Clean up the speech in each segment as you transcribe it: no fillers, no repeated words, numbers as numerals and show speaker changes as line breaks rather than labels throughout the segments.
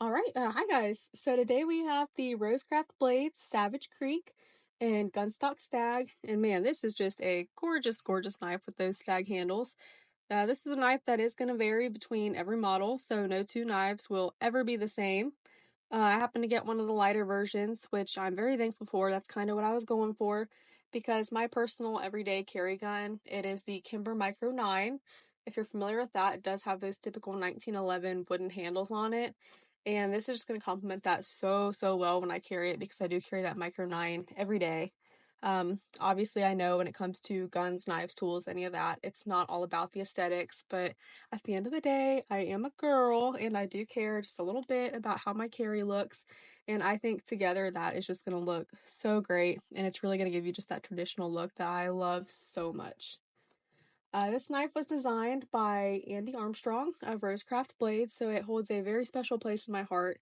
All right, hi guys. So today we have the Rosecraft Blades Savage Creek and Gunstock Stag, and man, this is just a gorgeous, gorgeous knife with those stag handles. This is a knife that is going to vary between every model, so no two knives will ever be the same. I happen to get one of the lighter versions, which I'm very thankful for. That's kind of what I was going for, because my personal everyday carry gun, it is the Kimber Micro 9. If you're familiar with that, it does have those typical 1911 wooden handles on it. And this is just going to complement that so well when I carry it, because I do carry that Micro 9 every day. Obviously, I know when it comes to guns, knives, tools, any of that, it's not all about the aesthetics, but at the end of the day, I am a girl and I do care just a little bit about how my carry looks. And I think together that is just going to look so great. And it's really going to give you just that traditional look that I love so much. This knife was designed by Andy Armstrong of Rosecraft Blades, so it holds a very special place in my heart.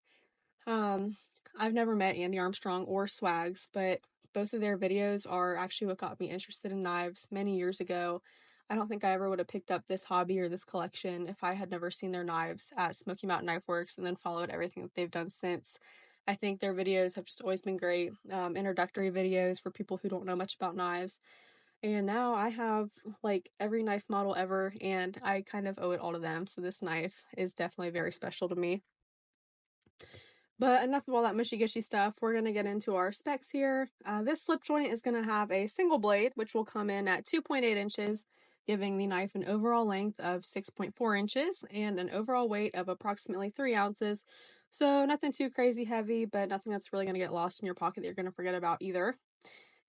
Um, I've never met Andy Armstrong or Swags, but both of their videos are actually what got me interested in knives many years ago. I don't think I ever would have picked up this hobby or this collection if I had never seen their knives at Smoky Mountain Knife Works and then followed everything that they've done since. I think their videos have just always been great, introductory videos for people who don't know much about knives. And now I have like every knife model ever, and I kind of owe it all to them. So this knife is definitely very special to me. But enough of all that mushy-gushy stuff. We're going to get into our specs here. This slip joint is going to have a single blade, which will come in at 2.8 inches, giving the knife an overall length of 6.4 inches and an overall weight of approximately 3 ounces. So nothing too crazy heavy, but nothing that's really going to get lost in your pocket that you're going to forget about either.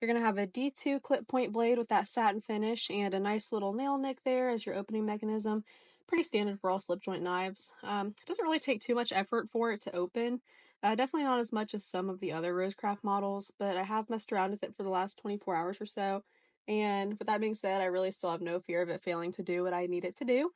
You're going to have a D2 clip point blade with that satin finish and a nice little nail nick there as your opening mechanism. Pretty standard for all slip joint knives. It doesn't really take too much effort for it to open. Definitely not as much as some of the other Rosecraft models, but I have messed around with it for the last 24 hours or so. And with that being said, I really still have no fear of it failing to do what I need it to do.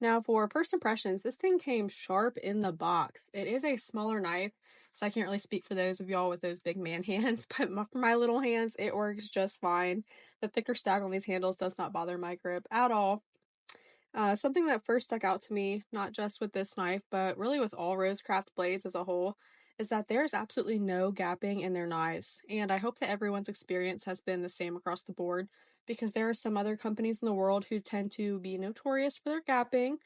Now for first impressions, this thing came sharp in the box. It is a smaller knife, so I can't really speak for those of y'all with those big man hands, but for my little hands, it works just fine. The thicker stag on these handles does not bother my grip at all. Something that first stuck out to me, not just with this knife, but really with all Rosecraft blades as a whole, is that there's absolutely no gapping in their knives. And I hope that everyone's experience has been the same across the board, because there are some other companies in the world who tend to be notorious for their gapping.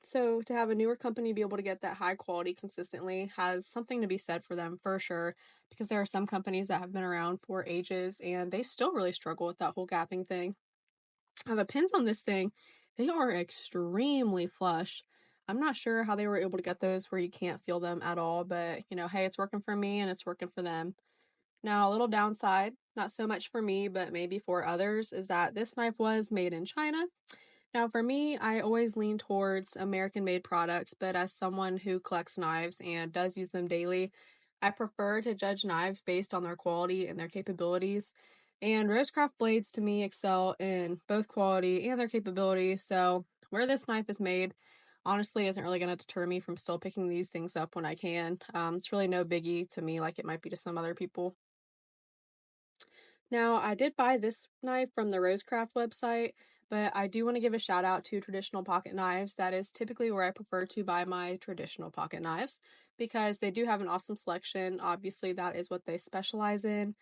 So to have a newer company be able to get that high quality consistently has something to be said for them for sure, because there are some companies that have been around for ages and they still really struggle with that whole gapping thing. The pins on this thing, they are extremely flush. I'm not sure how they were able to get those where you can't feel them at all, but you know, hey, it's working for me and it's working for them. Now, a little downside, not so much for me, but maybe for others, is that this knife was made in China. Now, for me, I always lean towards American made products, but as someone who collects knives and does use them daily, I prefer to judge knives based on their quality and their capabilities. And Rosecraft blades to me excel in both quality and their capability, so where this knife is made honestly isn't really going to deter me from still picking these things up when I can. It's really no biggie to me like it might be to some other people. Now, I did buy this knife from the Rosecraft website, but I do want to give a shout out to Traditional Pocket Knives. That is typically where I prefer to buy my traditional pocket knives, because they do have an awesome selection. Obviously, that is what they specialize in.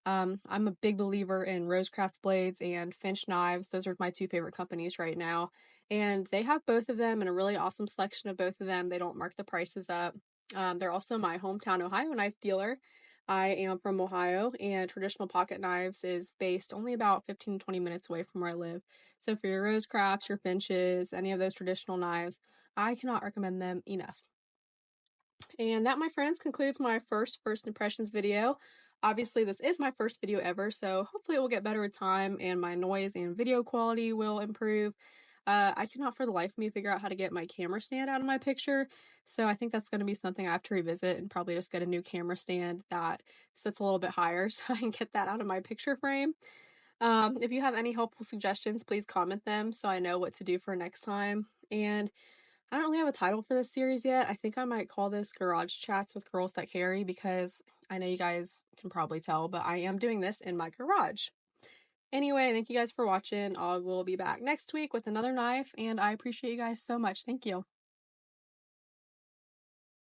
I'm a big believer in Rosecraft Blades and Finch Knives. Those are my two favorite companies right now. And they have both of them and a really awesome selection of both of them. They don't mark the prices up. They're also my hometown Ohio knife dealer. I am from Ohio, and Traditional Pocket Knives is based only about 15 to 20 minutes away from where I live. So for your Rosecrafts, your Finches, any of those traditional knives, I cannot recommend them enough. And that, my friends, concludes my first impressions video. Obviously, this is my first video ever, so hopefully it will get better with time and my noise and video quality will improve. I cannot for the life of me figure out how to get my camera stand out of my picture, so I think that's going to be something I have to revisit and probably just get a new camera stand that sits a little bit higher so I can get that out of my picture frame. If you have any helpful suggestions, please comment them so I know what to do for next time. And I don't really have a title for this series yet. I think I might call this Garage Chats with Girls That Carry, because I know you guys can probably tell, but I am doing this in my garage. Anyway, thank you guys for watching. I will be back next week with another knife, and I appreciate you guys so much. Thank you.